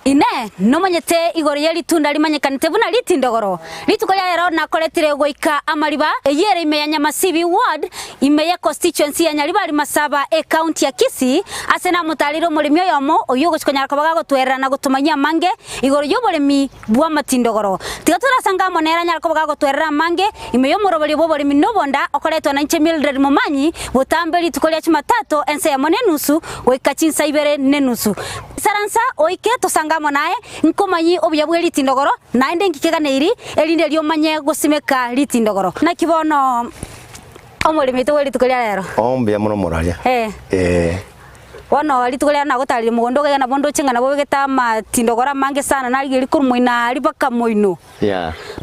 ine no manyete igoro ya litunda limanyekanite buna litindogoro litukolia rero nakoretire goika amariba eyere ime ya Nyamasibi ward ime ya constituency ya Nyariba Masaba county ya Kisii asena mutaliro mulimi yomo oyo gochikonya kabaga gotwerera na gutumanya mange igoro yo bulimi bwa matindogoro tigatura sanga monera nyarakabaga gotwerera mange ime yo murobali bo bulimi nobonda okoretwa na nche Mildred Mumanyi butambeli tukolia Jumatatu ense ya monenusu goika chinsa ibere nenusu saransa oike tosangamo naye nkomanyi obuyabwe litindogoro naende nkikeganeiri elinde lyo manye gusimeka litindogoro na kibono omulimi tweli tukolia rero ombe ya muno moralia wono litukolia na gotalire mugondo ga na bondo chenga na bobegeta matindogora mange sana na ligiri kurumuina libaka moino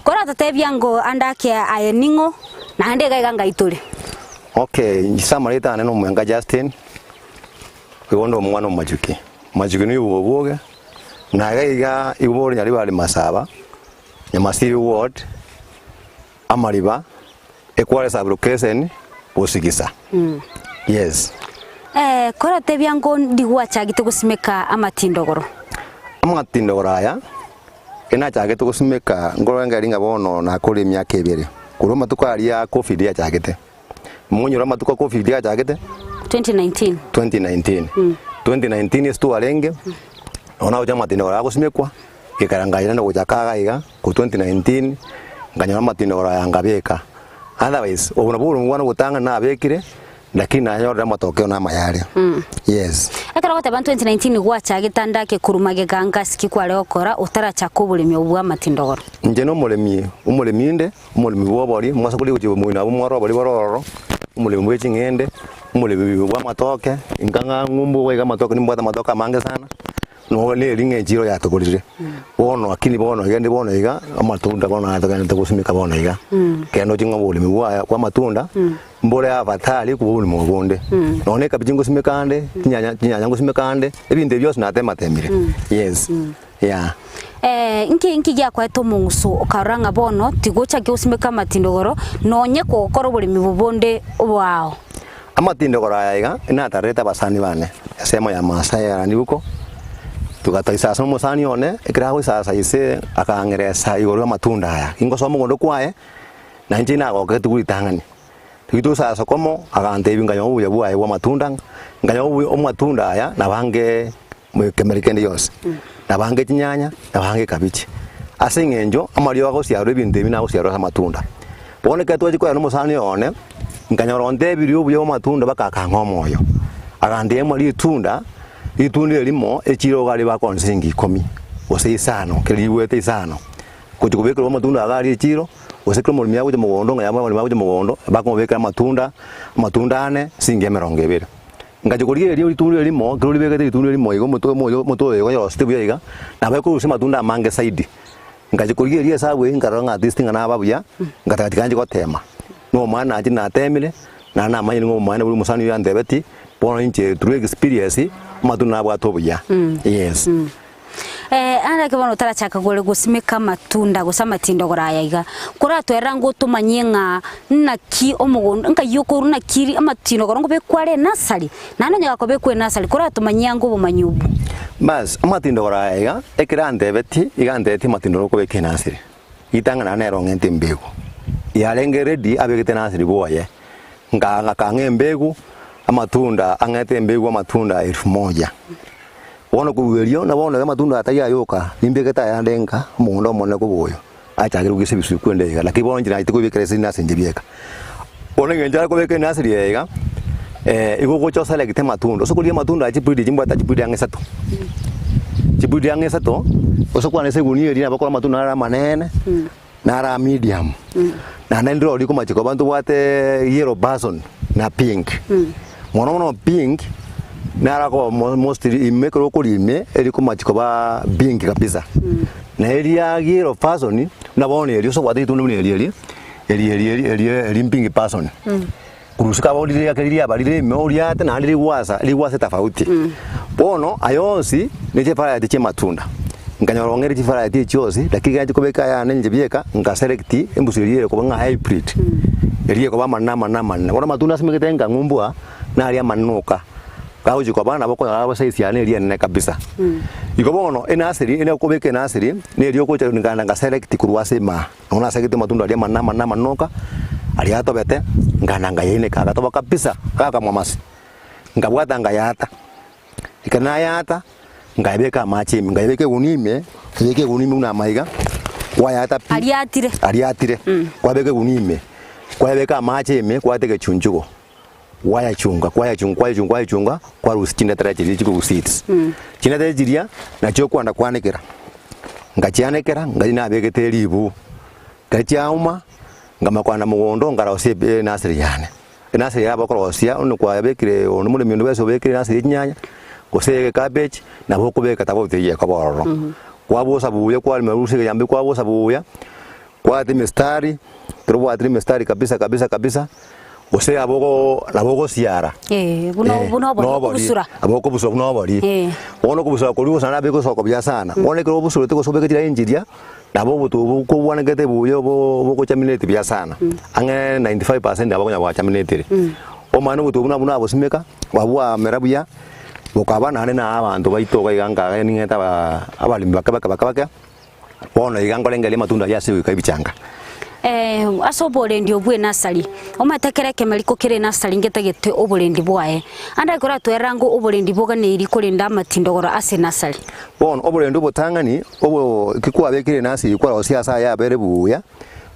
kora tatebyango andake ayeningo na ande ga ganga ituri ngisamarita neno mwenga Justin kwibondo mwana majuki ni uboboge na gaiga ibori Nyariba Masaba Nyamasibi ward amariba ekwale sabrukesen osigisa yes kora tebyango ndigwa chagite gusimeka amatindogoro aya ena chagite gusimeka ngoro ngaringa bono na kuri myaka ibere kuruma tukaria covid ya chagite munyura matuka covid ya chagite 2019 estu alenge ona uja matindogoro agusimekwa ikarangaira no gujakaga iga ku 2019 nganyama matindogoro yangabeka otherwise obona bulu mwana gutanga na abekire lakini nayo matokeo na mayari yes ekara gote ban 2019 gwacha gitandake kurumage ganga sikikwa leo kora utara chakubulimi obwa matindogoro nje no umulimi bwobori mwasa kuli uji mwina bumwaro bori bororo umulimi wechingende umulimi bwa matoke inganga ngumbu wega matoke nimbata matoka mange sana no le ringe jiro ya tukulire bono akini bono gende bono iga amatunda bono atagana tukusimika bono iga kendo jinga bulimi kwa matunda mbole avatali kubuli mu bonde none kabijingo simekande tinyanya ngusimekande ebinde byose natematemire yes inki gya kwaito mungusu okaranga bono tigucha gyosimeka matindogoro nonye ko okoro bulimi bubonde wao amatindogoro aiga inatareta basani bane sema ya Masaya nibuko tukataisa somo musani one ekirago sasa ise akangeresa igoro matunda aya ingoso mugondo kwae na njina goke tugitangani tugitu sasa komo akante ibinganyo ubuya bwaye wa matunda nganyo ubu matunda aya nabange mwekemerikende yose nabange tinyanya nabange kabichi asengenjo amaliyo ago siaro ebinde bina ago siaro matunda boneka twaje kwa no musani one nganyo ronde biriyo ubuya matunda bakakanga omoyo akante emali tunda itundi limo echiro gali bakonsingi 10 ose isano keliwete isano kutikubekera matunda agali echiro ose kromo limiago je mugondo ngayama limiago je mugondo bakomubekera matunda ane singe 200 ngajikulie lyo itundi limo kero libekete itundi limo igo moto yego yose buyiga nabako use matunda mange side ngajikulie lyo sawe ngaranga distinga na babuya ngatatikanje gotema no mwana aje na temile na manyi ngo mwana buli musani yandebeti bono inche true experience matunda bwatobuya yes anda ke bono tarachaka gole gusimeka matunda gusama tindogora yayiga kura tweranga utumanyenga naki omugondo nka yukuru nakiri amatindogora ngo bekware nasali nano nyaga ko bekwe nasali kura tumanyango bumanyubu bas amatindogora yayiga ekirande beti igandeti matindogora ko beke nasiri itanga na ngente mbego yalenge ready abegete nasiri boye nganga kange mbegu amatunda angete mbegu amatunda 1000 wono kuwelio na wono amatunda ataya yoka imbegeta yandenga mundo mone kuboyo achagire ugise bisu kwendega lakini bono njira itiko bikere sina senjebieka wono ngenjara ko beke nasiri yega igogo cho select matunda so kulia matunda chipudi jimbata chipudi angesato oso kwa nese guni eri nabakora matunda ara manene na ara medium na nendro liko machiko bantu bwate yellow bason na pink mono pink nara ko mostly imekero ko lime eliko machiko ba pink kabisa na elia yellow bason na bone eri so wate tundu eri pink bason kurusika bodi ya kelia balile meoria ate na liwasa tofauti bono ayonsi neje para ya matunda nganyorongere chifara ya chosi lakini gaje kobeka ya nje bieka ngaselecti embusiriye ko banga hybrid eliye ko ba manama ora matunda simekete ngamumbwa na ali amanuka kauji kwa bana boko abo size ya ne ne kabisa iko bono enasiri ene ko beke nasiri ne rio ko nganga select kurwase ma ona select matunda ali manama na manoka ali ato bete ngana ngayene kaga to kabisa kaka mwamasi ngabwata ngayata ikana yata ngaibeka machi ngaibeke unime una maiga wayata aliatire kwa beke unime kwa beka machi me kwa teke chunjugo waya chunga kwa rusikinda taraje chiko seeds china tajiria na cyo kwanda kwanikira ngachianekera ngina begete libu gachauma ngama kwana mugondo ngarose nasiri yane nasiri yaba korosia ono kwa bekire ono muri mindu beso bekire nasiri nyanya gose cabbage na boko beka tabotiye kabororo kwa bosa buya kwa merusike yambe kwa bosa buya kwa mistari trobo mistari kabisa ose aboko siara buno busura aboko busura buno bari ono kubusura kuri sana beko soko bya sana ono kero busura tiko sobeke tira injiria nabo butu ko bwana gete buyo boko chaminate bya sana ange 95% abako nya chaminate o manu butu buna abo simeka wabwa merabuya bokabana hane na abantu baitoka iganga ni ngeta abalimi bakabaka ono iganga lengele matunda ya siwe kaibicanga asoborendi obwe nasari omatekere kemeriko kire nasari ngetagete oborendi bwae anda kora twerango oborendi boga ne iri kurinda matindogora ase nasari bon oborendi botangani obo kikuwa bekire nasari kwa osiasa ya bere buya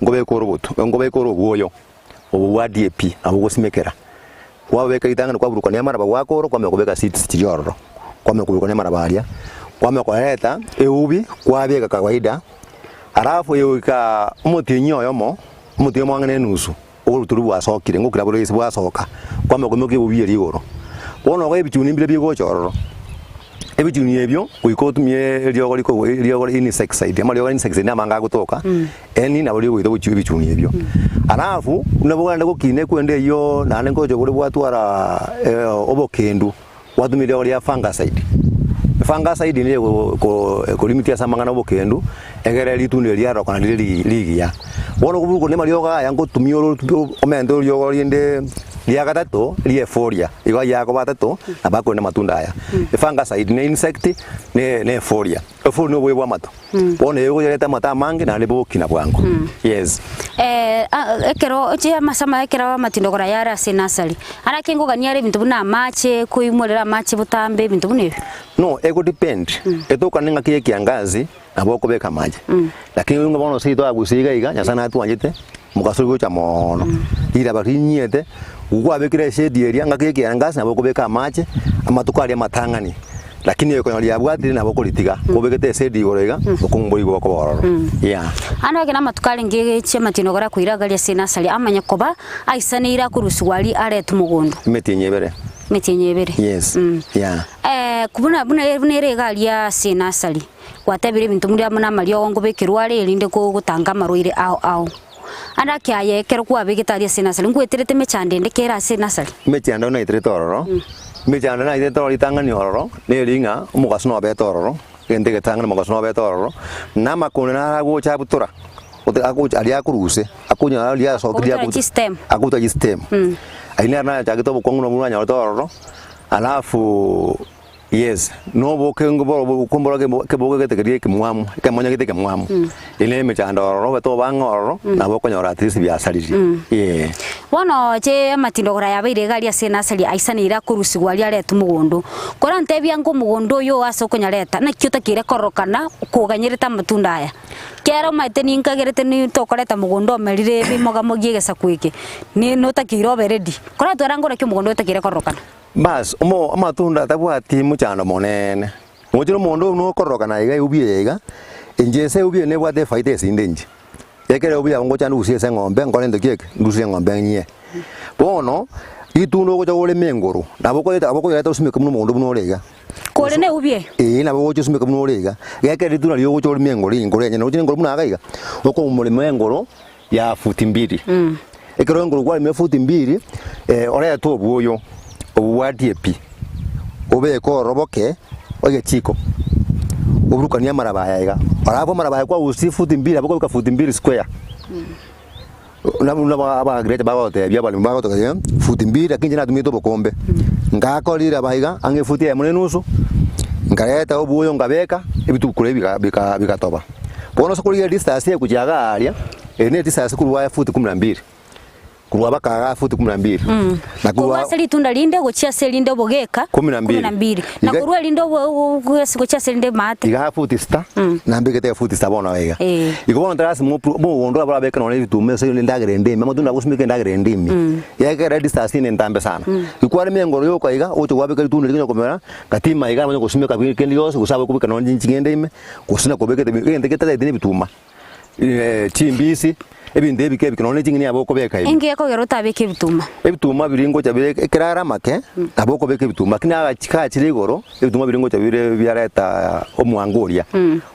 ngobe koro buyo obo wadp abo gosimekera kwa beka itangani kwa burukani amara bagwakoro kwa mekobeka seats chiroro kwa mekobeka amara baria kwa mekoleta eubi kwa beka kawaida arafu yoika umutinyo yomo umutiyo mwangane nusu uruturu bwasokire ngukira buri isi bwasoka kwame kumoke bubiri igoro bono ko ebichuni mbire bigochororo ebichuni ebyo kuikotumye lyogori insecticide amalyo insecticide amanga gutoka eni na buri gwido buchu ebichuni ebyo arafu unaboganda gukine kwende yo nane ngojo buri bwatwara obokendu watumire oli fungicide fungicide ni ko limitia samangana bokendu egere litunde liaro kana ligia bono kubuko ne marioga yango tumio omendo lyogo liende lia gatatu lie folia igo yako batatu abako ne matunda aya fungicide ne insect ne folia folia no bwa mato bono yego yeta mata mangi na lebo kina bwango yes ekero je masama ekera matindogora yara senasali ara kengo ganiare bintu buna mache kuimolera mache butambe bintu bune no ego depend etoka ninga kiye kiangazi aboko beka maji lakini unga bono sito agusiga iga nyasana atuanjete mukasuri cha mono ira barinyete ugwa bekire shedi eri anga kiye kiangazi naboko beka maji amatukali amatangani lakini yoko yali abwatire naboko litiga kobekete shedi gorega okumburi goko bororo yeah ano kina matukali ngege che matinogora kuiragalia senasali amanya koba aisanira kuruswali aretu mugondo metinyebere yes yeah kubuna bunere galia senasali watabire bintu muri amana mario ngo bekirware elinde ko gutanga maroire ao anda kyaye kero kwa begitaria senasali ngweterete mechandende kera senasali mechanda na itre tororo mechanda na itre tororo itangani ororo ne ringa umugaso no betororo ende getanga umugaso no betororo na makone na go cha butura ali akuruse akunya ali asokria akuta system aina na chagito bokongo no mwanya tororo alafu yes no bokengo bo kumbora ke boke tekerie ke mwamu ke monya ke mwamu ile mechanda oro beto bangoro na bokonyora atisi biasariri yeah bono je matindogora yabeire galia senasali aisanira kurusigwali aretu mugondo kora ntebia ngo mugondo yo asokonyareta na kyuta kire korokana kuganyireta matunda aya kero maite ninkagerete ni tokoreta mugondo merire bimoga mogiege sakwike ni notakiro beredi kora twarangora kyo mugondo takire korokana bas omo amatunda tabwati muchano monene muchiro mondo no korokana iga ubiega enjese ubie ne bwate faite sindenji ekere ubia ngo chanu usiese ngombe ngolendo kiek ngusie ngombe nye bono ituno go jole mengoro naboko yeta usime kumno mondo buno lega kole ne ubie naboko usime kumno lega ekere ituna lyo go jole mengoro ingore nyene uchine ngoro buno agaiga oko umole mengoro ya futi 2 ekero ngoro kwa me futi 2 ore to buyo obuwadp obeko roboke oge chiko oburukania marabaya iga arabo marabaya kwa usi futi 2 aboko ka futi 2 square aba grade bagote bya bali bagote ya futi mbili lakini na tumito bokombe ngakolira bahiga ange futi ya mune nusu ngareta obuyo ngabeka ebitu kule bikatoba bono so kuliya distance kujaga alia ene distance kulwa futi 12 kulwa baka futi 12 na kulwa seli tunda linde gochia selinde bogeka 12 na kulwa linde gochia selinde mate iga futi sta na mbegete futi sta bona wega iko bona trasi mo wondo abara beka no bitume so ndagere ndimi matunda gusumike ndagere ndimi yake distance ni ndambe sana ikwari mengo yo kwa iga ocho wabeka tunda likinyo komera katima iga mo gusumika kendi yose gusaba kubika no njingende ime gusina kubekete ngende keta dini bituma chimbisi ebinde bike bikinone chingini aboko beka ibi engeko gero tabeke bituma ebituma biringo chabire kirara make aboko beke bituma kina chika chirigoro ebituma biringo chabire byareta omwangoria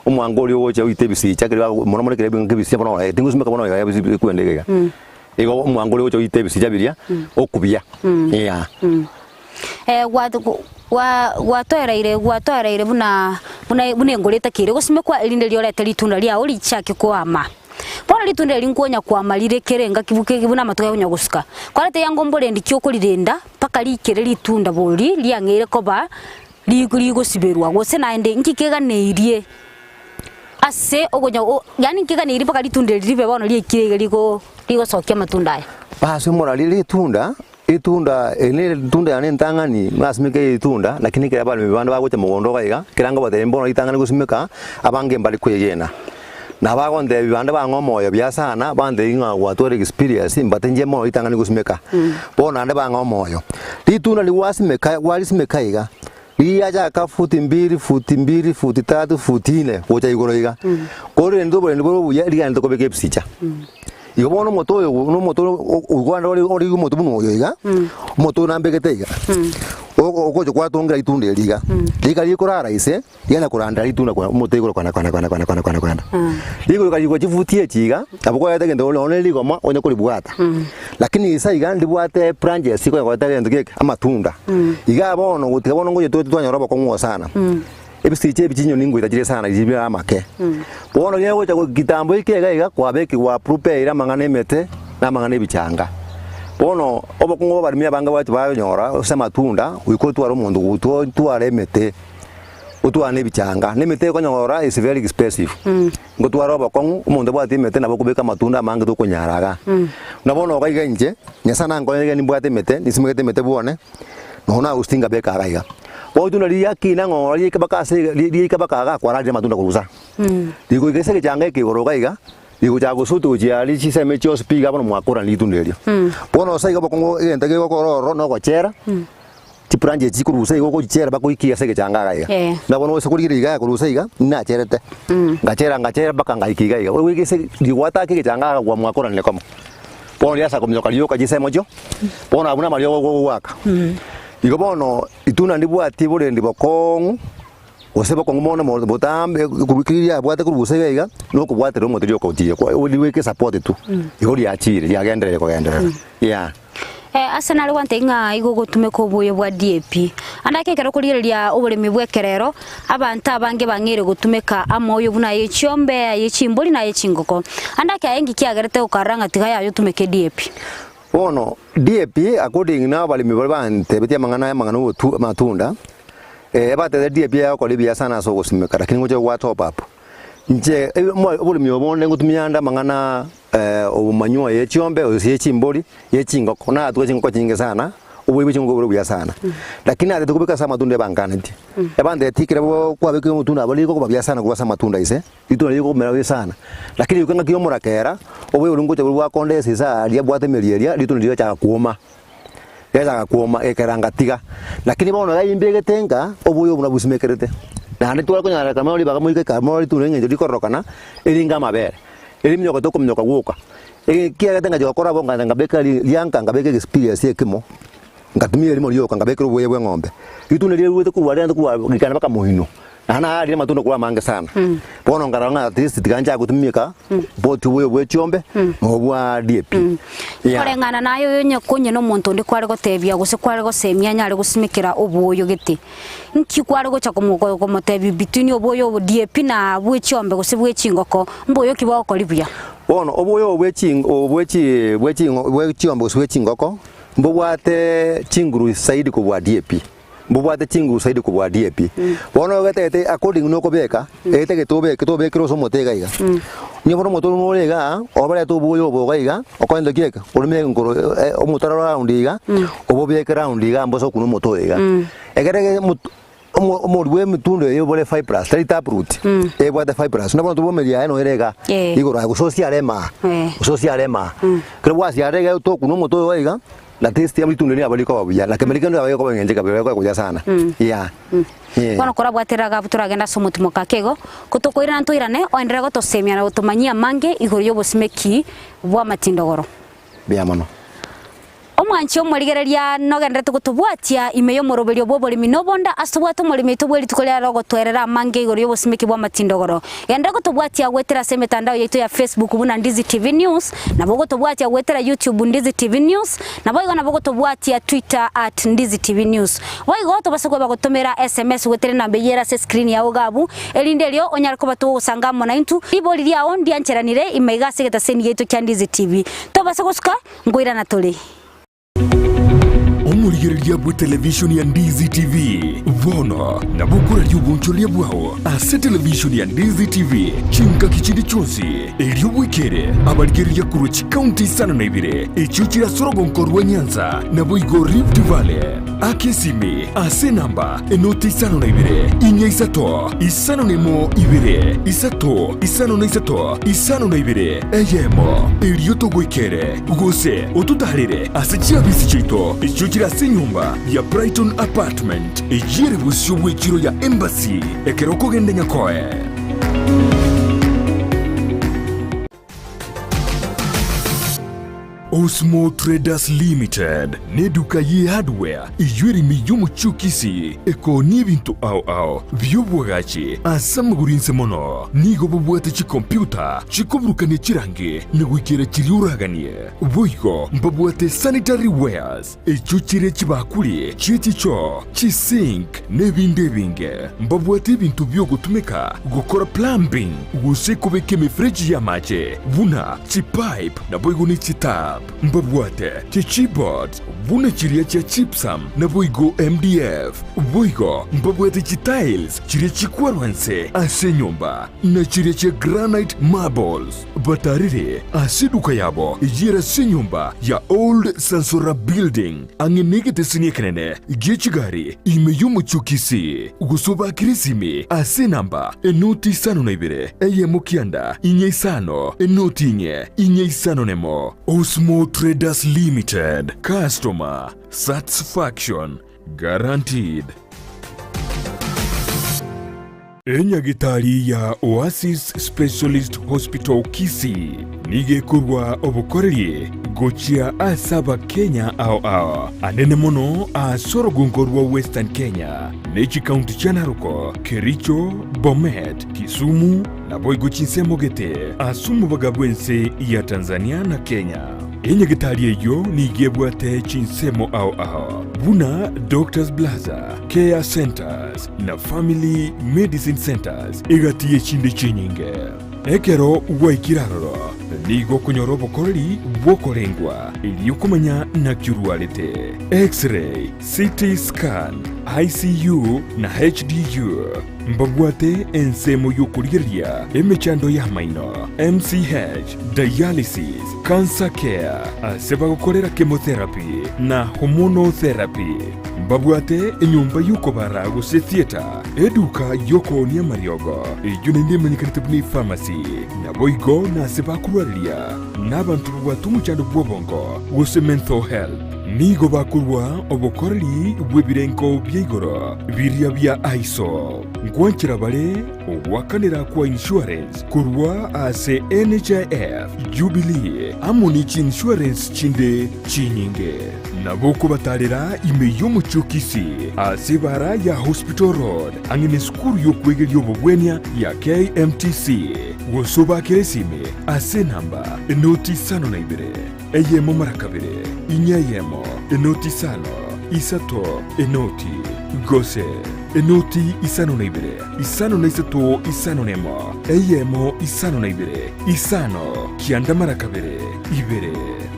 omwangoria wo chawite bisi chakira mono mono kire bingi bisi bono tingusumeka bono ya bisi kwendega ego omwangoria wo chawite bisi chabiria okubia ya gwatoereire buna engoreta kire gusumekwa elinde liorete litunda lia uri chake kwama bona litunda linkonya kwamalire kerenga kibuke kibuna matoya kunya gusuka kwarete yango mbole ndikyo kulirinda paka likere litunda boli liangere koba ligosiberwa gose naende nkikega neirie ase ogonya yani nkikega neirie paka litunda libe bona likire ligosokia matunda aya basi mora litunda itunda ene tunda yani ntangani masimike itunda lakini kira bali mibanda bagote mugondo kaiga kiranga batembo itangani gusimika abange mbali kwegena na bagonde bibanda bangomoyo byasana bande inga watore experience mbatenje mo itangani gusimika bona ande bangomoyo litunda liwasimeka walisimeka iga liyaja ka futi 2 futi 3 futi 4 gocha igoroiga kore ndo bole ndo buya liganda ko beke psicha iyo bono moto yo no moto ugwanda ori moto buno yo iga moto nambegete iga okojo kwatonga itunde liga liga likorara ise yana kuranda litunda kwa moto igoro kana ligo kaliko chifutie chiga aboko yata gendo ole ligo ma onye kuri bwata lakini isa iga ndi bwate branches siko yata gendo keke amatunda iga bono gutibono ngoje twanyoroba ko ngo sana ebisiche bichinyo ningo itajire sana jibira amake bono yewe cha kitambo ikega iga kwa beki wa prepare mangane mete na mangane bichanga bono obokungo barimya banga bati bayonyora osema tunda uiko twara umuntu guto tware mete utwane bichanga nemete konyora is very expensive ngo twara obokungo umuntu bwati mete nabo kubeka matunda manga to kunyaraga nabono ga igenje nyasana ngo ni bwati mete nisimete mete bone nona ustinga beka gaiga tuna liya kina ngora liya kabaka ga kwara je matunda kurusa digo igese ke change ke goroga iga digo chago sutu je ali chi seme cho spiga bono mwakora litunda elio bono sai go kongo igente ke kororo no gochera ti pranje chi kurusa igo go chera bako ikia se ke changa ga iga na bono se kuriri iga kurusa iga na cherete ngachera baka ngaikiga iga we igese digo ata ke changa ga mwakora ne komo bono ya sa komyo kalio ka jise mojo bono abuna malio go waka igo bono ituna ndibwati bole ndibokongu oseba kongu mona mo botambe kubikiria bwate kurubusega iga no kubwate ro moto yoko tiye kwa uliweke support tu igo lyachire lyagendere ko gendere ya Arsenal wante nga igo gotume ko boye bwa DAP andake kero kurireria oburemi bwekerero abantu abange bangere gotumeka amoyo buna yechiombe yechimboli na yechingoko andake ayengi kiagerete ukaranga tiga yayo tumeke DAP bono DAP according na bali mibante betia mangana matunda bate DAP yako libya sana so gusimeka lakini ngoje wa top up nje buli mibonde ngutumyanda mangana obumanywa yechiombe yechimboli yechingoko na atwe chingoko chinge sana ubuibi chingo bya sana lakini ate tukubika sama matunda bangana ndi ebande tikire bo kwa beke mutunda bali ko bya sana kwa sama matunda ise ituna yiko mera sana lakini ukanga kiyo murakera obuye urungo cyo bwa kondesi sa lya bwate melieria lituna lya cha kuoma yeza kuoma ekeranga tiga lakini bono ga imbege tenga obuye buna busimekerete na ndi twala kunya kama oli baga muike kama oli tunenge ndi korokana elinga mabere elimnyo ko kumnyo wuka kia tenga jo kora bonga ngabeka lianka ngabeka experience ekimo ngatumire limo lyo ngabeka ubuye bwe ngombe ituna lye wete kuwale ndo kuwa gikana baka muhino ana ali matunda kwa mange sana bono ngaranga at least tiganja gutumika botu we chiombe mobwa DAP korengana nayo yonye kunye no muntu ndi kwari gotebia guse kwari gosemia nyari gusimikira obuyo giti nki kwari gocha komotebi between obuyo DAP na bwe chiombe guse bwe chingoko mboyo kibo kolibya bono obuyo bwe chiombe guse chingoko mbobwate chinguru saidi kubwa DAP mbobwate chinguru saidi kubwa DAP bono gatete according no kobeka ete ketobe kiroso motega iga nyoboro moto morega obare to buyo bogaiga okwendo kireka urime ngoro omutara round iga obobeka round iga mboso kuno moto iga egerege omorwe mitundo yo bole 5+ straight up route ebwate 5+ nabo tubo media eno erega igoro social ema krebo asia rega to kuno moto iga la test ya mitundo ni abaliko babuya la kemerikano abayo ko ngenje kabere ko kuja sana kono kora bwateraga buturagenda somutimo kakego kutokoira ntoirane oendera gotosemia na gutumanyia mange igoro yo bosimeki bwa matindogoro bia mano omwanchi omorigereria nogendete gutubwatia imeyo moroberio bobori minobonda asubwato morimi tubweri tukolera rogo twerera mange igoro yo bosimeki bwa matindogoro genda gutubwatia gwetera se mitandao yetu ya Facebook buna Ndizi TV News na bogo tubwatia gwetera YouTube Ndizi TV News na bogo na bogo tubwatia Twitter @Ndizi TV News bogo tubasoko bagotomera SMS gwetere namba yera se screen ya ogabu elindelio onyara ko batu usanga mona intu iboli lyao ndiancheranire imaiga segeta seni yetu kya Ndizi TV tubasoko suka ngoira na tole omurigereria bwe television ya Ndizi TV vono na bukura yubuncholia bwao ase television ya Ndizi TV chinka kichindi chonsi elio bwikere abarigereria kuruchi county sana na ibire echuchira sorogo nkorwa Nyanza na boigo Rift Valley akesimi ase namba enoti sana na ibire inya isato isano nemo ibire isato isano na isato isano na ibire eyemo elio to bwikere ugose otutarire ase chiabisi chito echuchira se nyumba ya Brighton Apartment ejire busyo bwekiro ya Embassy ekeroko gende nyakoe Osmo Traders Limited neduka ye hardware iyuri miyumu chukisi eko nibintu au byobwagachi asamugurinse mono nigo bubwate chi computer chikoburukane chirange negwikira chiriuraganie boigo mbabwate sanitary wares echuchire chibakuli chiticho chisink nebindebinge mbabwate bintu byo gutumika gukora plumbing gusekobeke mifreji ya mache buna chipipe na boigo ni chitap mbabwate chiboard buna chiria cha chipsam na boigo MDF boigo mbabwate tiles chiria chikwarwanse ase nyumba na chiria cha granite marbles batarire asiduka yabo yera se nyumba ya Old Sansora Building angenegete siniekenene gechigari imeyumu chukisi gusoba kirisimi ase namba enoti sano na ibire eye mukianda inye sano enoti inye sano nemo Osmo Traders Limited. Customer satisfaction guaranteed. Enyagitari ya Oasis Specialist Hospital Kisii nigekorwa obukorerie gochia asaba Kenya au anene mono asorogonkorwa Western Kenya nechi county cha Narok, Kericho, Bomet, Kisumu na boigo chinsemogete asumu bagabwense ya Tanzania na Kenya. Enyagitari eyo nigebwate chinsemo au buna Doctors Plaza, Care Centers na Family Medicine Centers egatiye chinde chinyinge ekero waikiraroro nigo kunyorobo koreri bwokorengwa iliyokumanya na kirualite X-ray, CT scan, ICU na HDU mbabwate ensemo yokurigeria emechando ya maino MCH, dialysis, cancer care aseba gukorera chemotherapy na hormonotherapy mbabwate enyumba yukobara guse theater eduka yoko ni mariogo ejunende manikanite buni pharmacy na boigo na seba kurwaria n'abantu bwatumuchando bwobongo guse mental health nigo bakurwa obukoreri bwebirenko byigoro biria bya ISO ngwanchira bale obwakanira kwa insurance kurwa ase NHIF Jubilee amoni insurance chinde chinyinge na boko batarira ime y'umucukisi asibara ya Hospital Road angine skuru yo kwegerio bobwenia ya KMTC wosoba keresime ase namba enoti sano na ibere eyemo marakabere inyayemo enoti sano isato enoti gose enoti isano na ibere isano na isato isano nemo eyemo isano na ibere isano kianda marakabere ibere.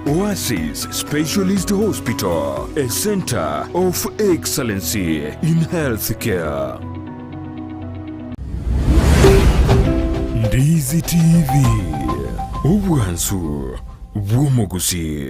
Oasis Specialist Hospital, a center of excellency in healthcare. Ndizi TV, Obwansu, Bwomogusi.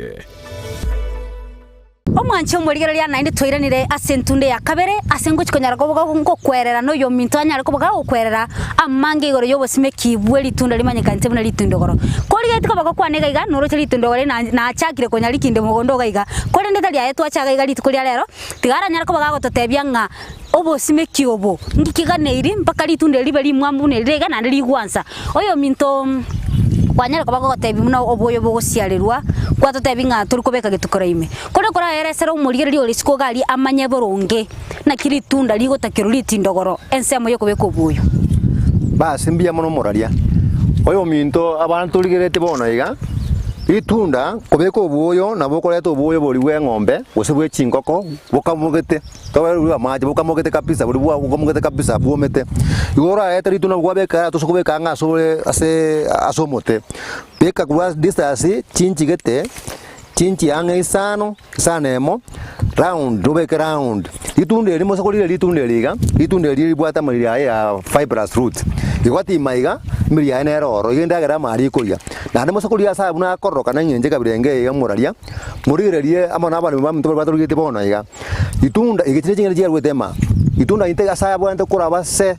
Omwancho murigero lya nainde twiranire asentunde ya kabere asengo chikonyara ngo kwerera no yo minto anyara ko baga kwerera amange igoro yo bosime kibweli tunda limanyekante buna litundogoro kori gete ko baga kwanega iga noro chali tundogore na achakire konyari kinde mugondo gaiga kori ndeta lya yetu achaga iga litukuri lero tigara nyara ko baga gototebya nga obosime kiobo ngikiganeiri mpaka litunde libe limwambune rega na ligwansa oyo minto kwanyara ko baga gotebi muna oboyo bogosiarerwa kwatotebi nga turi kubeka gitukoraime kore kora eresera umurigere ri orisiko gali amanye boronge na kiri tunda ligotakiro litindogoro ensemo yo kubeka obuyo basi mbia mono moraria oyo minto abantu ligirete bona iga itunda kubeka obuyo na bokoreto obuyo boli we ng'ombe gosebwe chingoko bokamugete kaweru amaje bokamugete kabisa boli bwa bokamugete kabisa bwomete igora eta lituna bwabeka tosokubeka nga sobre ase asomote beka kwa distance chinchigete chinchi anga isano sanemo round dobeka round itunde limo sokolire litunde liga litunde lili bwata mali ya fibrous root igwati maiga miri ya neroro igenda gara mari koya na ndemo sokolia sabu na koroka na nyenje kabirenge ya muraria murirerie amana abantu bamto baturugite bona iga itunda igitine chinge jerwetema itunda intega sabu ante kuraba se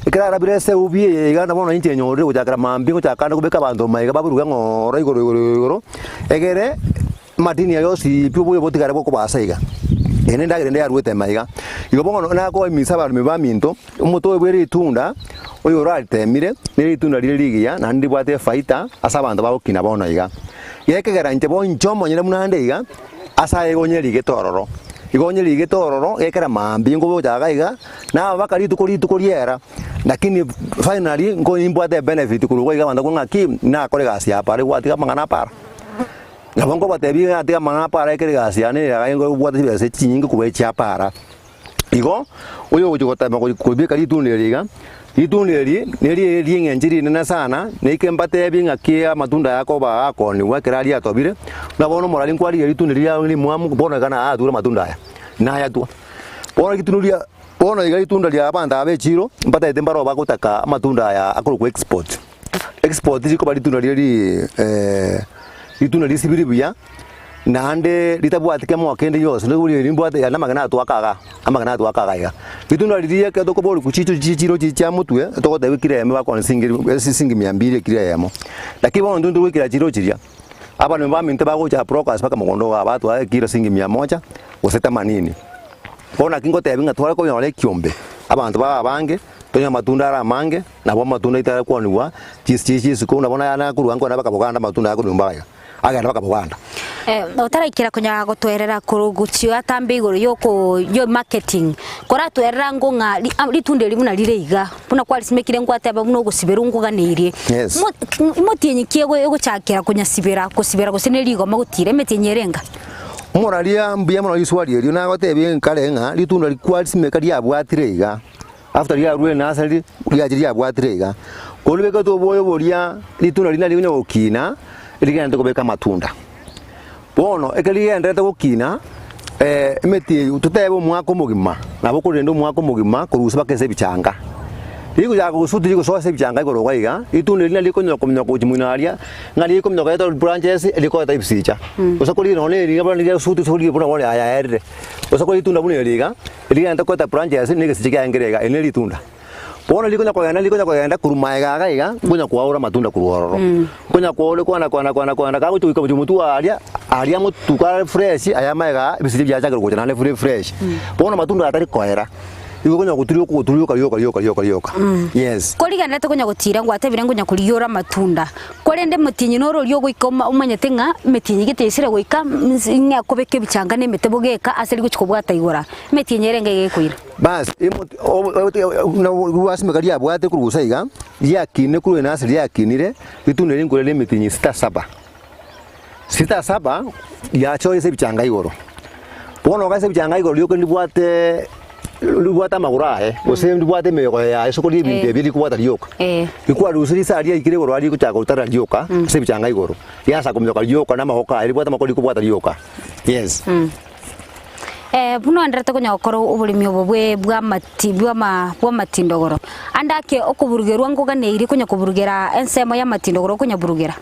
ikara birese ubie igana bona inche nyore ujakara mambi ujakana kubeka bantu maiga baburuga ngoro igoro egere madini yosi pyo botigara boko basaiga ene ndagere yarwete maiga igobongo na ko imisaba mibaminto umuto bwere itunda oyo ratemire niri itunda liligia na ndi bwate faita asabantu babokina bona iga yekegera nte bo nchomo nyere munande iga asa egonyeri getororo igonyeri getororo ekera mambi ngo bojaga iga na bakari tukoriera lakini finally ngo imbwate benefit kurugo iga banda ngaki na kore gasi apare watiga mangana para ngabongo batebi atiga mangana para ekere gasi ane ya ngo bwate bese chinyinga kubecha para igo oyo ujogota makubika lituneliga lituneli neli lingenjiri nena sana neikembate binga kia matunda yako ba akoni wakirali atobire nabono morali nkwali lituneli ya limwamu bona kana adura matunda ya na ya tu bona kitunulia bona iga litunda lya abanda abechiro mpata etembaro bakutaka matunda ya akuru export ziko bali tunali lituneli sibiribuya nande litabwatike mo akende yose uri limbwate ya namagana atwakaga amagana atwakaga ya litunda liliye ke to kobori kuchicho chichiro chicha mutwe to ko dewe kireme bakon singi 200 kiremo lakini bono ndundu wikira chiro chiria abantu baminte bagocha process paka mugondo abatu kira singi 100 oseta manini bona kingo tebinga twara ko yole kiombe abantu bange tonya matunda ara mange na bo matunda itara kwaniwa chichi ko nabona yana kuruango na bakaboganda matunda yako nyumbaya agenda bakaboganda utarakira kunya gotwerera kurugucio atambe iguru yo marketing kora twerera ngonga litunde limuna lireiga buna kwali simekire ngwate aba muno gusiberu nguganirie motienye kiego guchakira kunya sibera gusene ligo magutire metinyerenga moralia mbia mono iswali rio na gotebi nkarenga litunde likwali simekari abwatireiga after ya ruwe na asali ya jiri abwatireiga kolubeka to boyo boria litunde lina linya okina ligenda kubeka matunda bono ekeligendete gukina meti tutebo mwako mugima nabo kurendo mwako mugima kurusa bakese bichanga iko ya kusuti iko soase bichanga iko rogaiga itune lina liko nyoko nyoko chimunaria ngali iko nyoko eto branches liko eta ibisicha usakuri no le liga branches suti suri buna wale aya erde usakuri tunda bune liga ligenda ko eta branches ni gesicha ngerega eneli tunda bono liko nyoko yanda kurumaiga gaiga kunya kwaura matunda kuruororo kunya kwaole kwana kago tuika mutu aria mutu ka fresh aya maiga bisiri bya chakiro kuja nale fresh bono matunda atari koera igo konya guturiuka yes koliga ndate konya gutira ngwate bire ngonya kuriyora matunda kore nde mutinyi noro ryo goika umanyete nga metinyi gitesire goika nya kubeke bichanga ne metebogeka aseri guchikobwata igora metinyi erenge gekwira bas na wasime kali abwate kurugusa iga yakine kuri na aseri yakinire bitune ringorere metinyi 67 ya choice bichanga igoro bono gase bichanga igoro ryo ndibwate lubwata magurahe ose ndibwate mego ya isoko libinde bili kubwata ryoka ikwa rusiri saria ikire goro ari kuchaka utara ryoka se bichanga igoro yasa kumyoka ryoka na mahoka ari bwata makori kubwata ryoka yes buno ndarate konya okoro ubulimi obwe bwa matindogoro andake okuburugerwa ngoga neiri konya kuburugera ensemo ya matindogoro konya burugera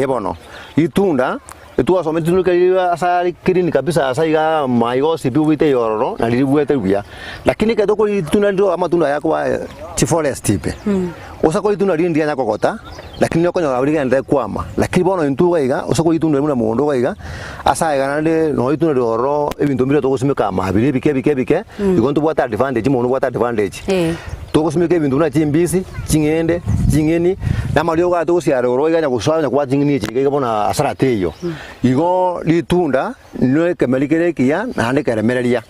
bono itunda etua some tunuka asari kirini kabisa asaiga maigo sipiwite yororo na lilibuete bia lakini kadoko itunda ndio amatunda yako chiforest tipe osako itunda lindia nyako kota lakini yoko nyawabiriga ndai kwama lakini bono intuga iga osako itunda muna mundo gaiga asaiga nande no itunda yororo ebintu mbire tokosimeka mabiri bike igonto bwata advantage muno bwata advantage tokosimeka ebintu na chimbisi chingende chingeni na malio ga tokosia roro iga nyakoswa nyakwa chingini chike bona asara teyo igo litunda no kemelikerekia na hande keremereria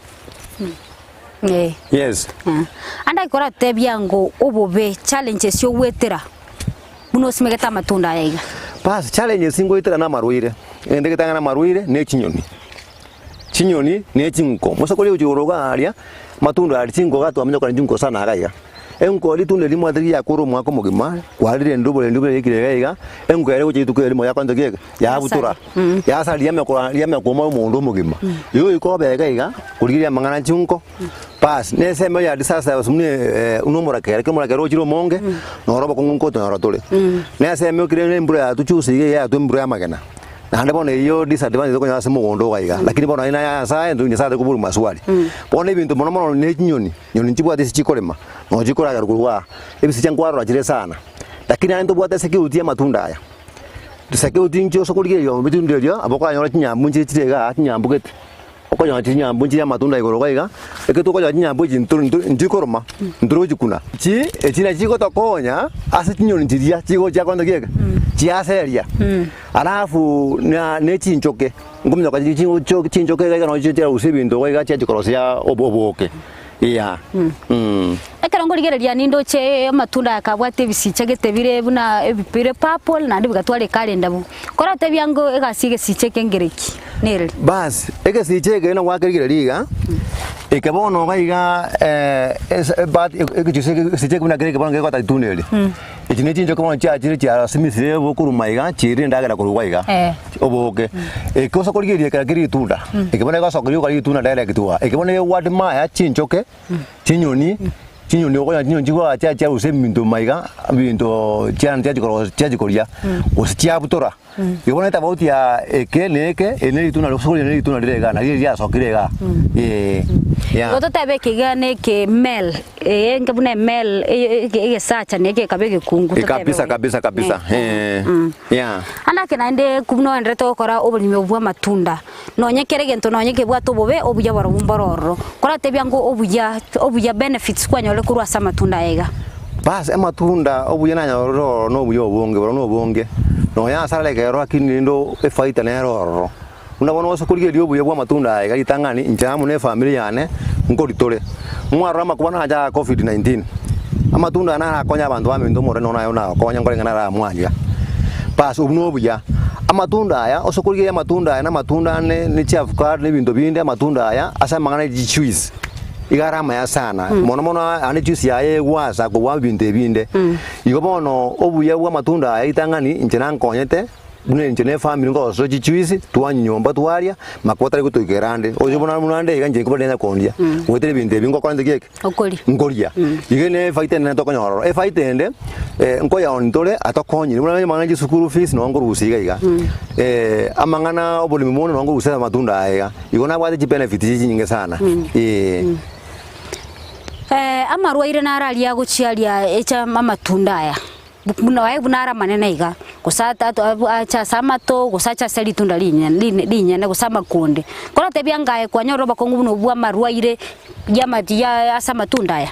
yes anda ikora tebyango obobe challenges yo wetera muno simegeta matunda yaiga pas challenges singo itera na marwire ndege tanga na marwire ne chinyoni ne chinko musakole ujoroga aria matunda ari chinko gato amenyo kana chinko sana gaiga enko litunda limo atiri yakuru mwako mugima kwalire ndubule ikire gaiga enko ere kuchitukere limo yakando gega ya butura ya sali yame koma mundu mugima yo iko bega iga kuligira mangana chinko pas nese meya disasa sumne unomora kere ochiro monge noroba kungunko toratole nese me kire mbura tuchusi ya tumbura magana nande bona iyo disadvantage ko nyase mugondo gaiga lakini bona ina ya sa ndu nyasa kuburu maswali bona ibintu mono ne nyoni chibwate sichikolema no chikora garuwa ebisi chankwarwa chire sana lakini ando bwate security ya matunda aya security ncho sokulige yo bitunde yo aboko nyora chinyambu chirega chinyambugete okonya chinyambu ya matunda igoro gaiga eketo konya chinyambu ndikoroma nduro chikuna echina chiko tokonya ase chinyoni chiria chiko chakondo gega chiaseria alafu na nechinchoke ngumya kwa chinchoke gaiga no chitera usibindo gaiga chikorosia oboboke ekarongorigereria nindo che matunda yakabwate bisiche getebire buna ebipire purple na ndibigatware kalenda kora tebyango egasige siche kengereki nere bas egasiche gena wakerigereria ekabono gaiga bat ekijuse siche kuna gereke bono geko tatunele echine chinjo kono cha simisire bokuru maiga chiri ndagera kurugaiga oboke ekosa korigeria kagiri tunda ekebona gasokorio kali tunda direct tuwa ekebona ward maya chinchoke chinyoni okonya chinyoni chigwa cha useminto maiga binto chikoria ositia butora ibona tabauti ya ekeneke eneli tuna sokori eneli tuna direga na ya sokirega goto tabekigane ke mel ngabune mel egesacha neke kabege kungu kabisa anda kenainde kubno andre to kora obulimi obwa matunda nonyekere gento nonyeke bwa tobobe obuya barumbororo kora tebyango obuya benefits kwanyole kurwa sa matunda ega bas amatunda obuya nanyoro no buyo obonge no ya sala kero akini ndo efaita nero unabona wose kurigerio obuya bwa matunda ega itangani njamu ne family yane ngoritore mwara makubana ja COVID-19 amatunda na konya abantu bamindo more no nayo na konya ngorengana ra mwanja pas ubnobuya amatunda aya osokurigeria amatunda aya na matunda ne chiafukar ne bindo binde amatunda aya asa mangana juice igarama ya sana mono ane juice yae wasa ko wa binde igobono obuya bwa matunda aya itangani njena nkonyete bune njene family ngo so juice twanyomba twaria makwatari gutugerande ojobona munande iganje kubona kondia wetere binde bingo kwande geke ngoria igene faite ne to konyoro faite nde nkoya ontole atokonyi muna manganje school fees no ngorusiga iga amangana obulimi mono no ngorusema matunda aya igona bwate benefit nyingi sana amarwaire naralia guchiaria echa mamatunda aya buna wae bunara manene iga gusata acha samato gusacha seli tunda linya na gusama kunde kora tebia ngae kwa nyoro bakongu no bua marwaire yama dia asa matunda ya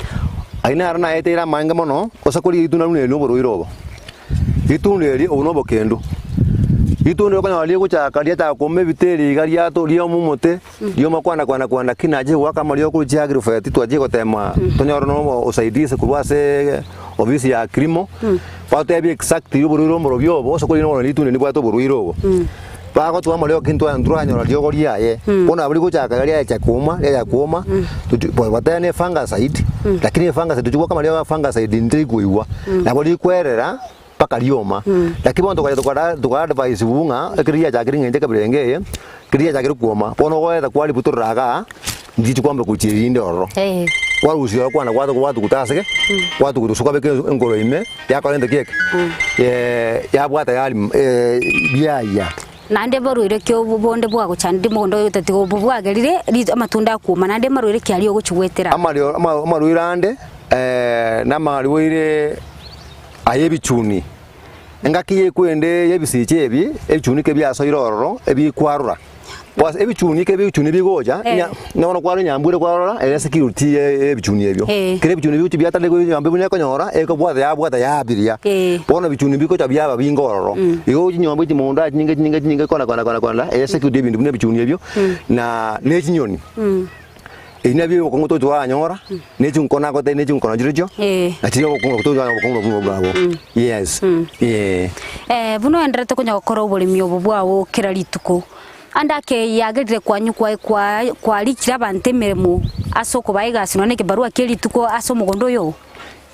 aina arana etera manga mono osakuri itunda lune no boruirobo itunda ri onobo kendo itunda kana ali guchaka ria ta kome biteri garia to rio mumote rio makwana kinaje waka mario ku jagri fati twaje gotema tonyoro no usaidise kubase obviously ya krimo pato ebi exact yo boruiro morobio bo osakuri no itunda ni bwato boruirobo pago tu amaleo kintu andro anyo rio goria ye bona abuli guchaka garia cha kuma ya kuma tu batane fungicide lakini fungicide tu kama leo fungicide ndiguiwa na boli kwerera paka lioma lakini bondo kwa tukara advice bunga kriya jagiri ngende kabirenge kriya jagiri kuoma bono goeta kwali buturaga ndichi kwamba kuchirinde oro wala usio kwa na watu kutaseke watu kutusuka beke ngoro ime ya kalenda keke ya bwata yali biaya nande baruire kyo bonde bwa guchandi mondo yotati go bwa gerire amatunda kuma nande maruire kyali yo guchwetera amaruire ande na maruire ayebichuni engaki kwende yebisiche ebichuni ke byaso iroro ebikwarura was ebichuni ke bichuni bigoja nona kwaro nyambure kwarora security ebichuni ebyo kire bichuni bichu byatale go nyambe bunya konyora eko bwata ya abiria bona bichuni bikocha byaba bingororo igo nyombe chimonda nyinge kona security bindu bune bichuni ebyo na nechinyoni inabi okongoto twa anyora nechi nkona kote nechi nkona jirejo ati okongoto twa okongoto bwabo yes buno endrete kunya gukora uburimi obubwawo kira lituko andake yagerire kwanyu kwa likira bantemeremo asoko baigasi none ke barua kiri tuko aso mugondo yo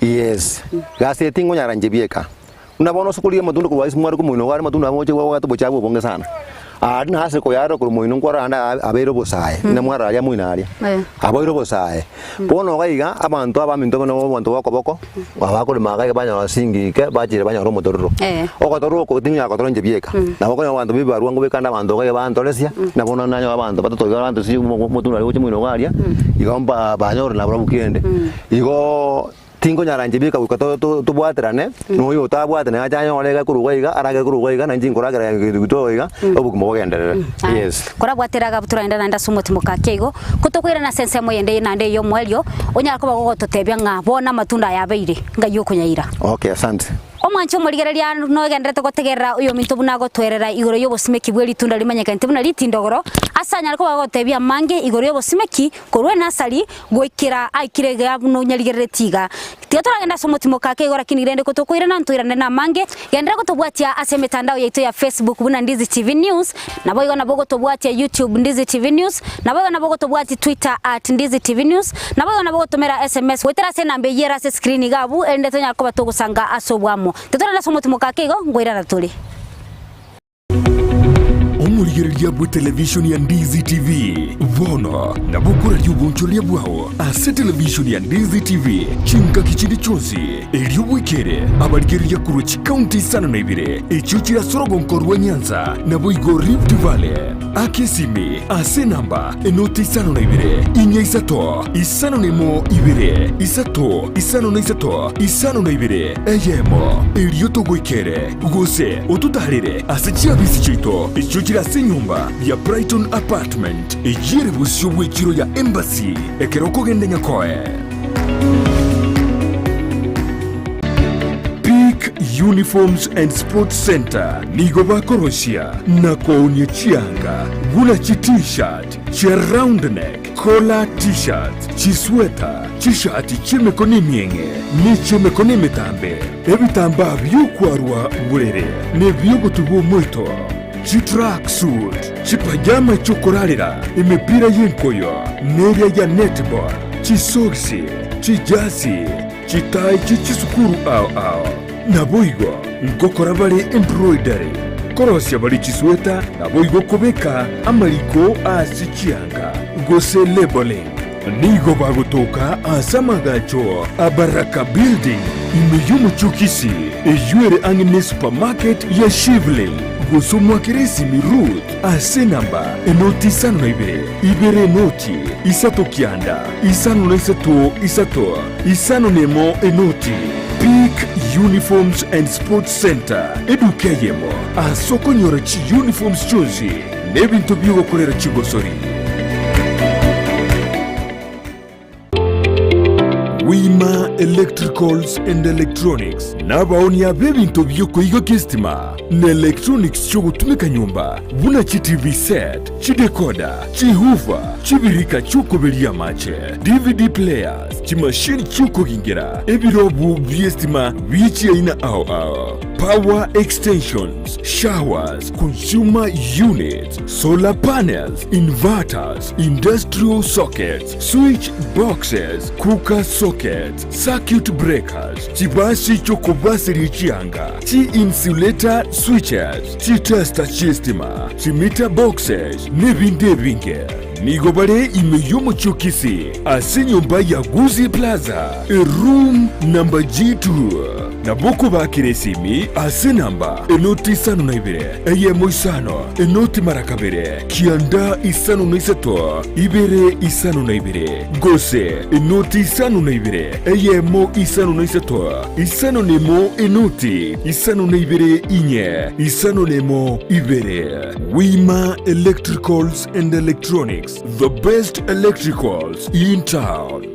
yes gase tingo nyaranje bieka unabona sokuri matundu ko waisi mwari ko muino wari matundu amoje wa gato bochabo bonge sana adna hase ko yaro ko muino ngora anda abero bosaye na mwara ya muinaria aboiro bosaye bono gaiga abantu abaminto bono bantu boko abakore magaye banya singi ke bajire banya ro motorro okotorro ko tinya ko toronje bieka na boko abantu bibaru ngo bekanda abantu gaye bantu lesia na bono nanyo abantu batoto abantu si mutundu ali muino garia igomba banyor na bro bukende igo tingo nyaranje bika ukato to bwaterane no yo ta bwaterane acha nyolega kurugaiga arage kurugaiga nanji ngoragera gitoiga obukumo genderere yes kora bwateraga buturanda nanda sumotimo kakego kutokwira na sense moyende nande yo mwelio onyara ko bagototebya nga bona matunda yabeire ngayo kunyaira okay asante omwancho murigereria no gendete gotegerera uyo minto bunago twerera igoro yo bosimeki bweri tunda limanyeka ntibuna litindogoro asanya ko bagotebya mange igoro yo bosimeki korwe nasari goikira aikirega buno nyarigerere tiga tiatora genda somotimo kake igora kinirende kutokwira na ntuirane na mange gendera gotobwatia ase mitandao yaito ya Facebook buna Ndizi TV News na boigo na bogo tobwatia YouTube Ndizi TV News na boigo na bogo tobwatia Twitter @Ndizi TV News na boigo na bogo tomera SMS wetera se nambe yera se screen gabu ende tonya ko batogusanga asobwamo tetora na somotimo kakego ngoira ratuli omurigereria bwa television ya Ndizi TV vono na bukura yubunchulia bwao ase television ya Ndizi TV chinga kichindi chonsi elio wikere abarigereria kuruchi county sana na ibire echuchira sorogo nkorwa Nyanza na boigo Rift Valley akesimi ase namba enoti sana na ibire inya isato isano nemo ibire isato isano na isato isano na ibire eyemo elio togoikere gose otutarire ase chiabisi chito echuchira ase nyumba ya Brighton Apartment ejire busyo bwekiro ya Embassy ekeroko gende nyakoe Peak Uniforms and Sports Center nigo bakoroshia na kounye chianga gula chi t-shirt chi round neck collar t-shirt chi sweater chi shati chimekoni mienge ni chimekoni mitambe ebitamba byukwarwa burere ne byogotubo mwito chi track suit chi pajama chokorarira imipira yenkoyo neria ya netball chi soksi chi jasi chi tai chi sukuru ao na boigo ngokora bali embroidery korosya bali chisweta na boigo kobeka amaliko asichianga gose labeling nigo bagotoka asamagacho abaraka building imeyumu chukisi ejuere angine supermarket ya Shivling gusumwa kirisimi Ruth ase namba enoti isano na ibere enoti isato kianda isano na isato isano nemo enoti Peak Uniforms and Sports Center edukeyemo asoko nyora chi uniforms chozi nebintu byo gukorera kigosori. Wima Electricals and Electronics nabaoni ya bebintu byo kuiga kistima na electronics cyo gutumika nyumba buna chi TV set chi decoder chi hoover chibirika cyo kuberia mache DVD players chi machine cyo kugingira ebirobu byestima bichi ina ao power extensions, showers, consumer units, solar panels, inverters, industrial sockets, switch boxes, cooker sockets, circuit breakers, chibasi chokobasi richianga, chi insulator switches, chi tester chistima, chi meter boxes, nebinde binge. Nigobare imeyomo chukisi, ase nyumba ya Guzi Plaza, room number G2. Naboko bakiresimi ase namba enoti isano na ibere eyemo isano enoti marakabere kianda isano na isato ibere isano na ibere gose enoti isano na ibere eyemo isano na isato isano nemo enoti isano na ibere inye isano nemo ibere. Wima Electricals and Electronics, the best electricals in town.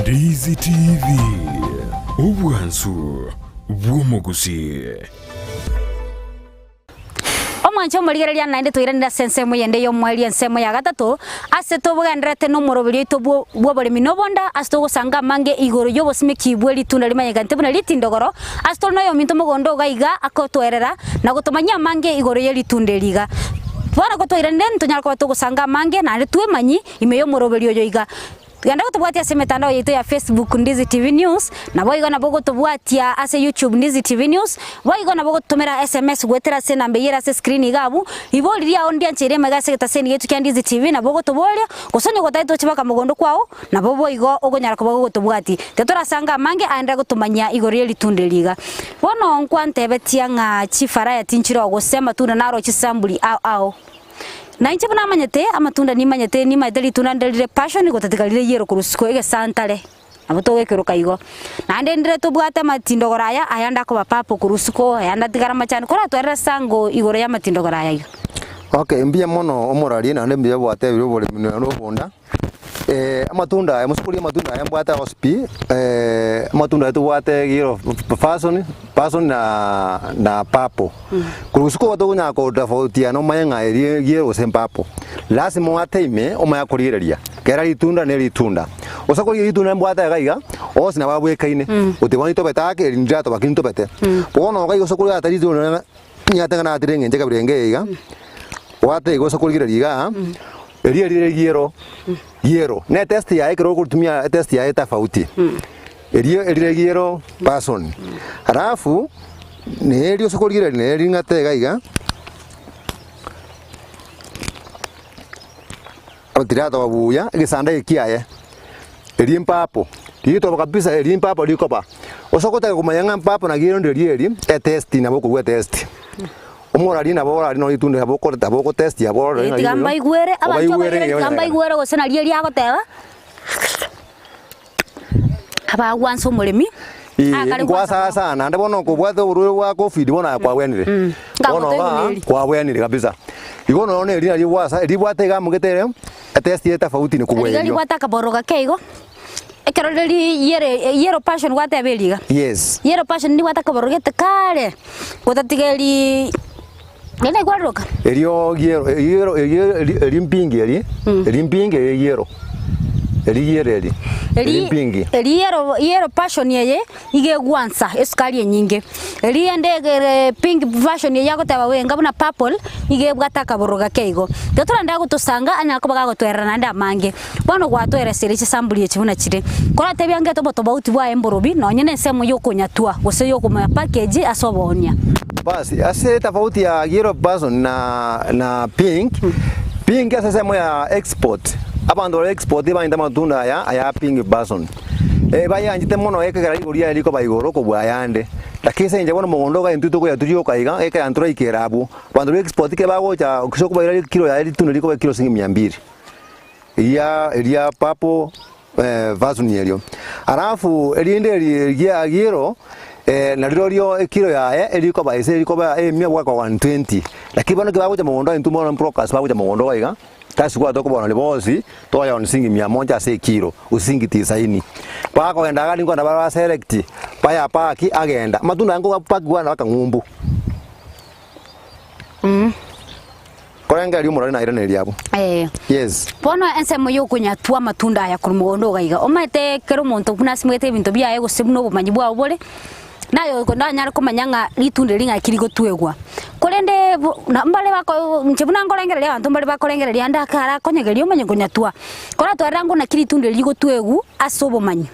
Ndizi TV obwansu bwomugusi omwancho murigereria nainde tuiranira sensemo yende yo mweli ensemo ya gatatu ase tobugenderete no murobiri to bwo borimi no bonda asto gusanga mange igoro yo bosimiki bweli tunda limanyegante buna litindogoro asto no yo minto mugondo gaiga akotwerera na gutumanya mange igoro ye litunde liga bwana gutwirende ntunyarako batugusanga mange na ritwe manyi imeyo murobiri yo iga tugenda gutubwatia ase mitandao yetu ya Facebook Ndizi TV News na boigo na bogo tubwatia ase YouTube Ndizi TV News boigo na bogo tumera SMS gwetera se nambe yera se screen igabu iboliria ondia nchere megase getaseni yetu kya Ndizi TV na bogo tubolia gusonye gotaito chibaka mugondo kwao na boigo ogonyara ko bogo tubwati tetora sanga mange aenda gutumanya igori litunde liga bono nkwantebetia nga chifara ya tinchiro gusema tuna naro chisambuli ao na inche bana manyete amatunda ni manyete ni maideli tunandelire passion gotatikalire yero kurusiko ege santale abuto wekero kaigo na ndendire tubwate matindo goraya ayanda ko papapo kurusiko ayanda tigara machani kora twerera sango igoro ya matindo goraya iyo. Okay, mbia mono omorari na ndembye bwate biro bole mino no bonda amatunda musukuri amatunda yambwata hospi amatunda tubwate giro passion na papo kurusiko watonya ko tofautia no mayenga giro sempapo lazima wateime omaya kurireria kera litunda ne litunda osakuri litunda mbwata gaiga osina babwekaine utiboni tobetake linjato bakinto bete bono gaigo osakuri atari litunda nyata na atirenge nje kabirenge iga wate igo osakuri riga Yero ne test ya ikero kutumia test ya tofauti yero person halafu ne elio sokolira ne lingate gaiga atirata babuya igisanda ikiaye elimpapo lito kabisa elimpapo likopa osokota kumayanga mpapo na giro ndio test na boko test omorari na borari no itunde aboko test ya borari na gamba igwere gamba igwere gosena lieri agoteba aba wanso murimi kwa sasa na ndebono kubwatha ururu wa covid bona kwa wenire bona kwa wenire kabisa igono no eri wasa eri bwate ga mugetere test ya tofauti ni kubweyo eri bwata kaboroga keigo ekeroreri yero passion gwate abeliga yes yero passion ni bwata kaboroga tekale gotatigeli nene gwaroka elio yero elimpingi yero yero passion yeye ige gwansa eskali nyinge eliende pink version yako taba wenga buna purple ige bwataka boroga keigo tetora ndago tusanga anyako bagago twerana nda mange bono gwatwere serichi sambuli yechibuna chire kora tebyange toboto bauti bwa emborobi no nyene semo yokunyatua gose yokuma package asobonya basi ase tofauti ya yellow person na pink pink asa semo ya export abando export bainda matunda ya pink person baya njite mono ekegara igoria liko baigoro ko bwayande kese nje bona mugondo ga intu to ya tuyo kaiga eka antura ikerabu bandu export ke bago cha ukisoko baira kilo ya litunda liko kilo 200 iria papo vazuni elio alafu eliende eligia giro na lilo kilo ya eliko ba ise eliko ba mia kwa 120 lakini bano ke bago cha mugondo intu mona process bago cha mugondo kaiga kasi kwa toko bona libosi to ya onsingi 100 ase kilo usingi 90 pako enda gani kwa ndabara select paya paki agenda matunda ngo paki wana waka ngumbu korenga lyo murari na irene lyabo yes bono ense moyo kunyatua matunda ya kumugondo gaiga omete kero muntu kuna simwete bintu bya ego sibuno bumanyi bwa bole nayo ndanyara kumanyanga litunde linga kirigo tuegwa kolende mbale bako nchibuna ngorengereria abantu mbale bakorengereria ndakara konyegerio manye kunyatua kora twarangu na kiritunde ligo tuegu asobo manyi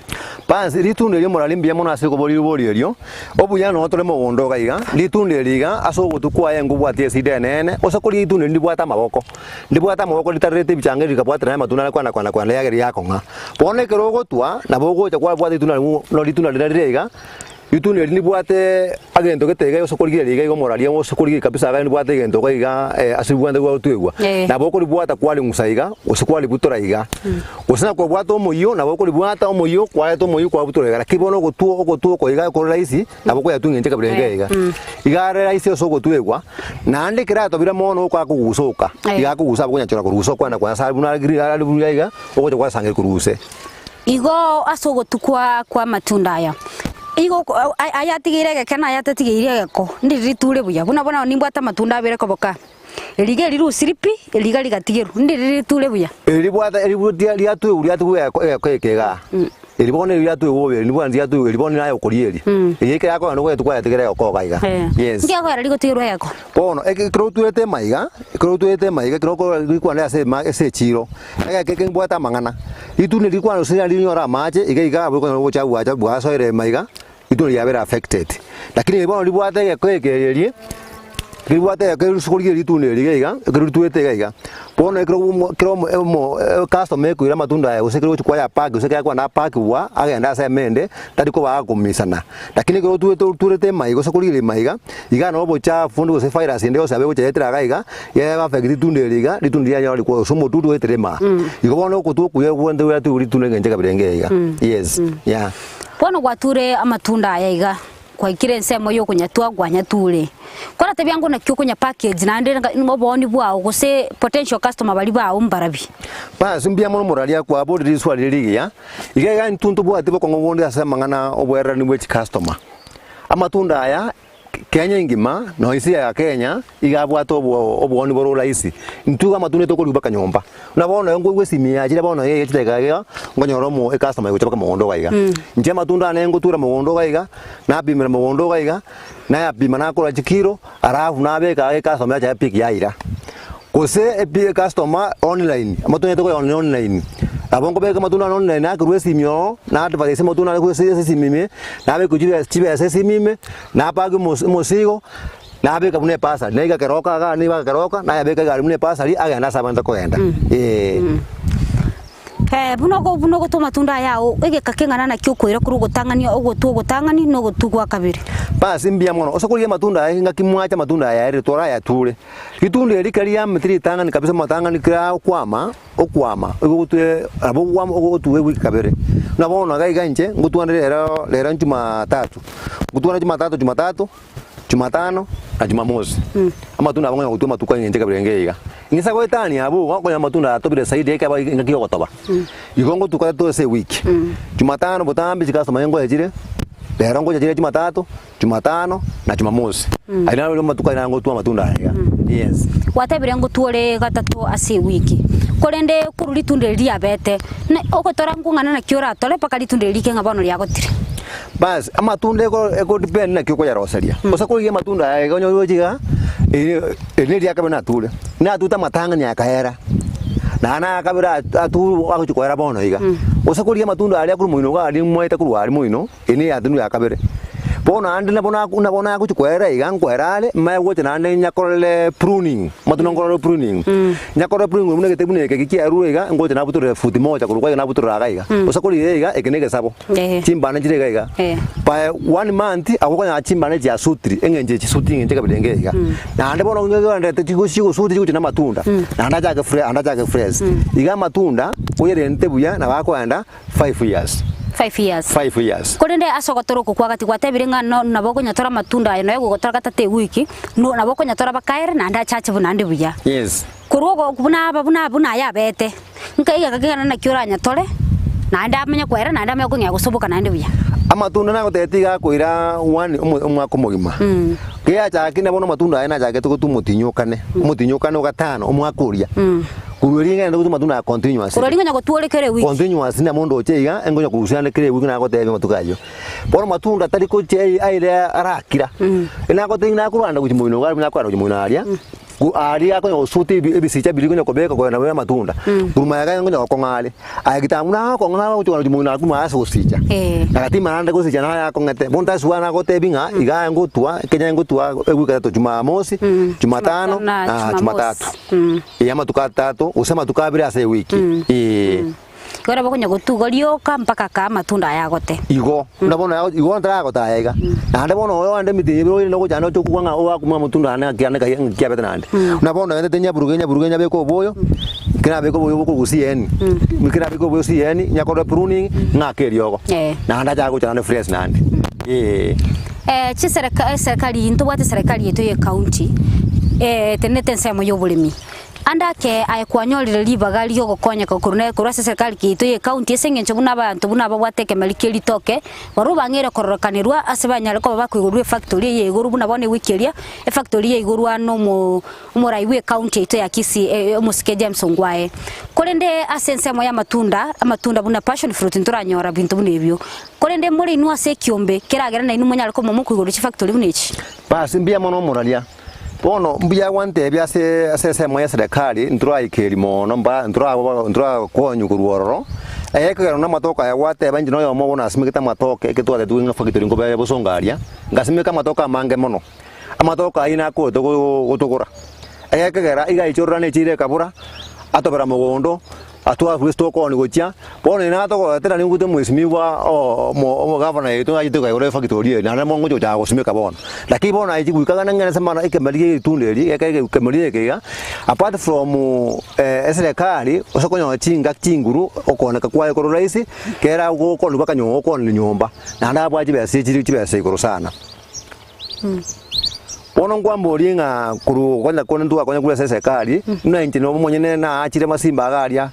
pansi litunde lyo murari mbia mona asiko boli boli elyo obuya no tole mugondo gaiga litunde liga asobo tukwaye ngubu atie sidenene osakoli litunde ndibwata maboko litarete bichange likabwata na matunda kwa yageri yako nga pone kero gotwa na bogo cha kwa bwata litunde no litunde liga itune ni bwate agento getega yosokorigire liga igo moraria wosokorigire kabisa ga ni bwate gento gaiga asibwande gwa tuegwa na boko libwata kwali musaiga usikwali butora iga usina kwa bwato moyo na boko libwata moyo kwa to moyo kwa butora iga kibono gotuo ko iga ko raisi na boko yatunge nje kabirenge iga iga raisi osogo tuegwa na ande kirato bira mono kwa kugusoka iga kugusa boko nyachora kugusoka na kwa sababu na gira iga ogo kwa sange kuruse igo asogo tukwa kwa matunda aya igo ayatigire gekana ayatatigire geko ndiriture buya bona nimbwata matunda abere koboka elige liru siripi eliga ligatigeru ndiriture buya elibwata liatu kega elibone liatu wobe libwana liatu elibone nayo kolieli yeke yako no kwetu kwa yatigire geko gaiga yes ngiya kwa ligotirwe yako bono ekrotuete maiga kiroko likwa ase chiro keke mbwata mangana itune likwa no sira linyora mache igaiga bwo cha bwa soire maiga itune yabera affected lakini bono libwata yekegererie libwata yekerusukurie litune ligaiga kirutuete gaiga bono ekromo customer kuira matunda ya usekero kwa ya pack usekera kwa na pack wa agenda ase mende tadiko ba kumisana lakini kirutuete turete maigo sokurie maiga iga no bocha fundu se virus ndio sabe bocha yetra gaiga ya ba affect litunde liga litunde ya nyori kwa somo tutu eterema igo bono kutu kuye wende ya tu litunde ngenje kabirenge iga yes yeah bono gwature amatunda ayaiga kwa ikire nsemo yo kunyatua gwanyature kora tebyango na kyo kunya package na ndere ngoboni bwa gose potential customer bali ba umbarabi basi mbia mono moralia kwa bodi riswali ligia igega ntuntu bwa tibo ko ngobondi asa mangana obwera ni which customer amatunda aya Kenya ngima no isi ya Kenya igabwato obwoni boro raisi ntuga matune to kolubaka nyomba unabona ngo gwesimi ajira bona ye kitega ngonyoro mo customer yo chapaka mugondo gaiga nje matunda nengo tura mugondo gaiga na bimira mugondo gaiga na ya bima na kola chikiro arafu na beka customer ya pick yaira kose epi customer online matune to online abongo beka matunda online na kurwesi myo na advise matunda kurwesi simime na be kujira chibe simime na pagi mosigo na beka mune pasa nega keroka ga ni ba keroka na ya beka ga mune pasa ri aga na sabanda koenda buno go to matunda yao ege kakengana na kyo kwira kuru gutangania ogo tu gutangani no gutugwa kabiri basi mbia mono osokuria matunda ya ngakimwacha matunda ya ere tora ya ture itunde rikari ya mitri tangani kabisa matangani kira okwama ogutwe abogwama ogutwe wiki kabere nabona gaiga nje ngutwandere lera njuma tatu Jumatano na Jumamosi amatunda abonga gutwe matuka nje kabirenge iga ngisa ko etani abo wakonya matunda atobire saidi eka ba ngakiyo gotoba igongo tukata to se wiki Jumatano botambi chikaso mayengo yajire lera ngo yajire Jumatano na Jumamosi aina lo matuka ina ngo tu matunda iga yes watebire ngo tuore gatatu ase wiki korende kururi tunde ria bete na ogotora ngungana na kiora tole paka litunde like ngabano lya gotire bas amatunda eko depend na kiko ya rosaria osakuria matunda ego nyo jiga ene ria kabana tule na tuta matanga nya kaera na kabira atu akuchikoera bono iga osakuria matunda aria kuru muino ga ali mweta kuru ali muino ene ya tunu ya kabere bona ande na kuchikwera iga nkwerale mae wote na ande nyakorele pruning matuna ngorole pruning nyakorele pruning mune kete mune ke kiaru iga ngote na buture futi moja kulukwa na buture raga iga usakoli iga ekenege sabo chimbana chirega iga by 1 month akokonya chimbana ja sutri engenje chisuti ngenje kabidenge iga na ande bona ngego ande tikushiko suti kuti na matunda na anda fresh iga matunda uyere ntebuya na bakwenda 5 years 5 years kolende asogotoroku kwa gati gwatebire ngano naboko nyatora matunda ayo nayo gotora gatate wiki no naboko nyatora bakaire na nda chache buna ndi buya yes kurugo buna ya bete nkaiga kagana na kiura nyatore na nda amenya kwera na nda amenya kunya gusubuka na ndi buya amatunda na gotetiga kwira umwako mugima kia chakine bono matunda ayo na chake tukutumutinyo gatano umwakuria kururinga ndo matunda continuous kururinga nyago tuolekere wiki continuous na mondo cheiga engonya kurusana kire wiki na gotebe matukayo bono matunda tari ko chei aire arakira ina gotinga kuranda kuchimuino gari na kwara kuchimuino aria aria ko usuti ebisicha biligo kobeka ko na matunda kuruma yaga ngonya kokongale agitamuna kokongala kuchimuino akuma asusicha nakati mananda kusicha na ya kongete bonta suana gotebinga iga ngotwa kenya ngotwa ewika to Jumamosi Jumatano na Jumatatu yama tukatatu usema tukabira ase wiki kora bakonya gutugorio ka mpaka ka matunda yagote igo ndabona igo ndagota yaiga na ndabona oyo ande mitibiro no kujana cyo kukwanga owa kuma matunda ana kiane ka kiabete nande ndabona ende tenya burugenya beko boyo kina beko boyo buko gusien mikira beko boyo sien nyakora pruning ngakeriogo na anda jago chana fresh nande serikali ntubate serikali yetu ye county tenete nsemo y'obulimi andake ayekwanyorire libagali yogokonya kokurune kurase serikali kitu ye county esengencho buna abantu buna babwateke malikeli toke barubangire kororokanirwa asebanyale ko bakwigurwe factory ye iguru buna bone wikeria factory ye iguru ano umuraiwe county ito ya Kisii omusike James Ongwae kolende asensemo ya amatunda buna passion fruit nturanyora bintu bune ebyo kolende muri inwa se kiombe kiragera na inu munyale ko momukwiguru chi factory bunechi basi mbia mono muralia bono mbia wante bya se moya serikali ntura ikeri mono mba ntura konyu kuruororo ekagero na matoka ya wate banji no yo mo na simikita matoka eketwale tuinga factory ngo bya busongaria ngasimika matoka mange mono amatoka ina ko to gutugura ekagera iga ichorra ne chire kabura atobera mugondo atwa Kristo ko ni gocha bono na to tera ni ngute mwesimiwa mo gavana yetu ayite ga yore factory na mo ngojo ja go simika bono lakini bono ayi kuikaga ngana semana ikemali tundeli ikemali ekega apart from serikali osokonya chinga chinguru okoneka kwa ko raisi kera go ko lubaka nyo ko ni nyomba na ndabwa jibese chibese ikoro sana bono ngwambori nga kuru kwenda kone nduwa kwenya kula serikali na intino monyene na achire masimba agaria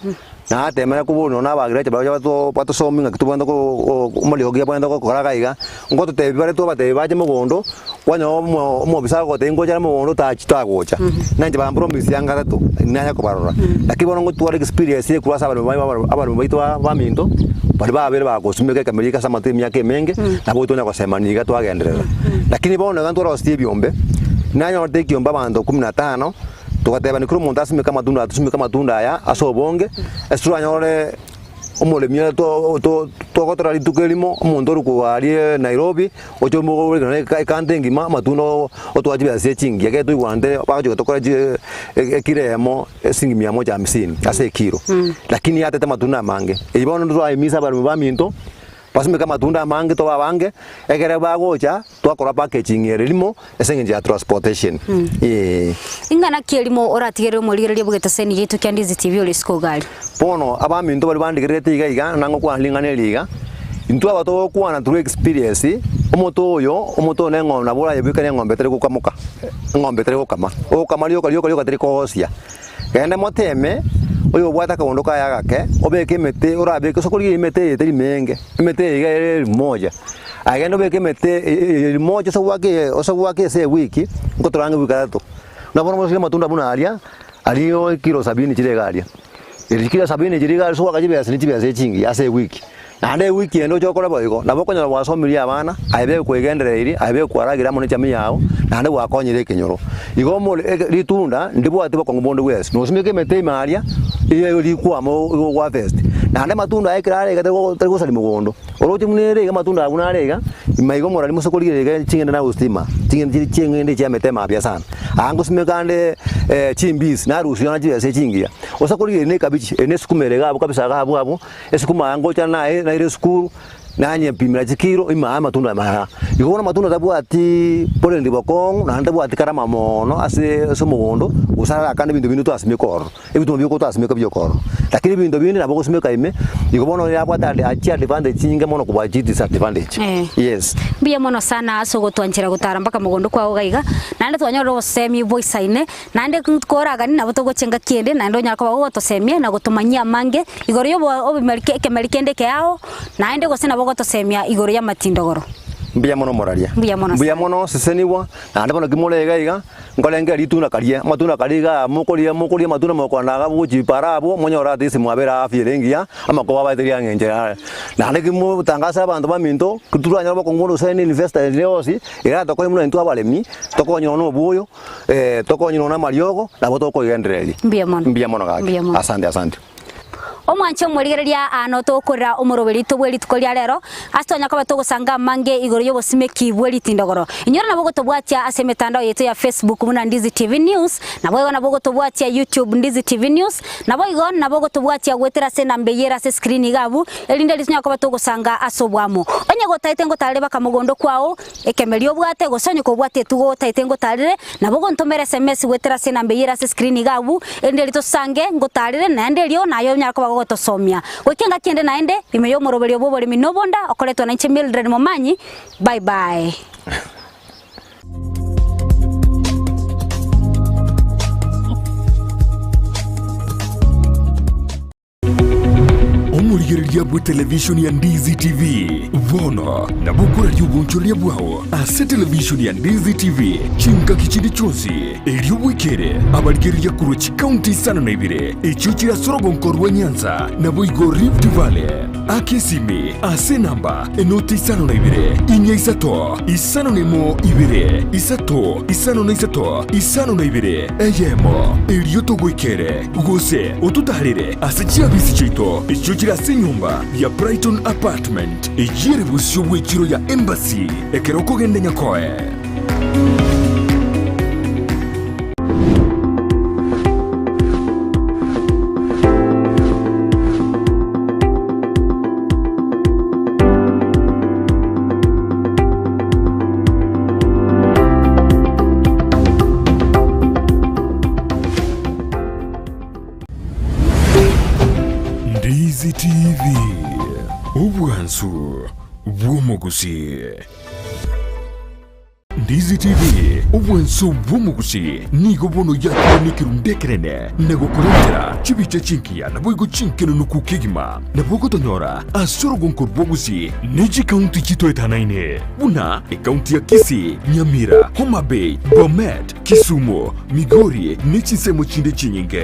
na atemera kubono na bagira cyo bato sominga kitubanda ko umali hogia banda ko koraga iga ngoto te bare to bate baje mugondo kwanya mo bisa ko te ngoja mugondo ta chita gocha na nje ba promise yanga to nanya ko barora lakini bono ngotwara experience ku asa abantu baito ba minto bali ba bere ba ko sumeka kamerika sama te myake menge na boto na ko semaniga to agenderera lakini bono ngantora hostie biombe nanya orte kiomba bando 15 tukateba ni kuru muntu asimika matunda ya asobonge esuranyore omolemi to gotora litukelimo omuntu rukuarie Nairobi ocho mugo ne kantengi matuno otwajibe ase chingi yake tu igwande bakajo tokora ekiremo singi 150 ase kilo lakini atete matunda mange ibono ndo aimisa bari baminto pasimika matunda mange to babange egere bagocha twakora packaging yerimo esengenje ya transportation ingana kielimo oratigere molire bugeta seni yetu kyandizi TV ole skogali pono abaminto bali bandigirete iga nango kwa lingane liga intu abato kwana through experience omoto ne ngona bora yebikane ngombe tere kukamuka ngombe tere kukama okamaliyo kaliyo tere kosia kende moteme oyo bwata ka ondoka yagake obeke mete orabeke sokoli mete teri menge mete iga moja agendo beke mete moja osawake se wiki ngotorange wikarato na bono mosile matunda buna aliyo kilo 70 chiregalia kilo 70 chiregalia so wakajibe chingi ase wiki ande wiki endo chokora boigo nabokonya wasomiria abana aibe kwegendereri aibe kwaragira mone chami yao nande wakonyire kinyoro igo mo litunda ndibwo atibo kongobondo wes no simike mete maria iyo likwamo igo wa fest na ande matunda ekirare gatego sali mugondo oroje munere ga matunda abunare ga imaigo morali musokolire ga chingende na ustima chingende cha metema bya sana ango simekande chimbis na rusi na jese chingia osakolire ne kabichi ene sukumere ga kabisa ga abo esukuma ango cha na ile skuru nanye pimira chikiro ima matunda ma ikona matunda tabu ati pole ndi bokong na ndabu ati karama mono ase somugondo usara kandi bintu to asime koro ebitu byo ko asime ko byo koro lakini bintu bindi nabo ko simeka ime ikobono ya kwata achi advantage chinge mono ko baji disadvantage yes biya mono sana asogo twanchira gutara mpaka mugondo kwa ogaiga nande twanyoro gusemi voice ine nande kora gani nabo to gochenga kiende nande nyako bago to semia na gutumanyia mange igoro yo obimerike kemerikende ke yao nande gosena bago to semia igoro ya matindogoro mbiya mono moraria mbiya mono seseniwa nande bono kimulega iga ngolenga lituna karia matuna kariga mukoria matuna mokwana ga buji parabo monyora disi mwabera afirengia ama ko babateria ngenjera nande kimu tangasa abantu baminto kuturanya bako ngono sene investor leosi era toko muno ntu abalemi toko nyono buyo toko nyono na mariogo na botoko igendereri mbiya mono ga asante omwanche omwerigereria ano tokora omoroberi tobweri tukoria rero astonya kaba togosanga mange igoro yo bosimeki bweri tindogoro inyora nabo tobwatia ase mitandao yetu ya Facebook muna Ndizi TV News nabo igo nabo tobwatia YouTube Ndizi TV News nabo tobwatia gwetera se nambeyera se screen gabu elinde litunya kaba togosanga asobwamo onye gotaite ngotarire bakamugondo kwao ekemerio bwate gosonye ko bwate tugo taite ngotarire nabo ntomere SMS gwetera se nambeyera se screen gabu elinde litusange ngotarire nande lio nayo nyako gotosomia wekenga kiende naende imeyo moroberi obobori minobonda okoletwa na Mildred Momanyi bye bye. Omurigereria bwa television ya Ndizi TV vono na bukura ryubunchoria bwao ase television ya Ndizi TV chinga kichindi chonsi elio wikere abarigereria kurochi county sana na ibire echuchira sorogonkorwa Nyanza na boigo Rift Valley akesime ase namba enoti sana na ibire inya isano nemo ibire isano na ibire eyemo elio togwikere gose otutarire ase chiabisi chito echuchira se nyumba ya Brighton Apartment ejire busyo bwekiro ya Embassy ekeroko gende nyakoe Ndizi TV obwansu bw'omugusi. Ndizi TV obwansu bw'omugusi nigo bono yakirundekerene negokurondera chibicha chinkia naboigo chinkeno nukukigima nabogotonyora asorogonkor bwogusi neji kaunti chitoetanaine buna ekaunti ya Kisii, Nyamira, Homa Bay, Bomet, Kisumu, Migori nechisemo chinde chinyinge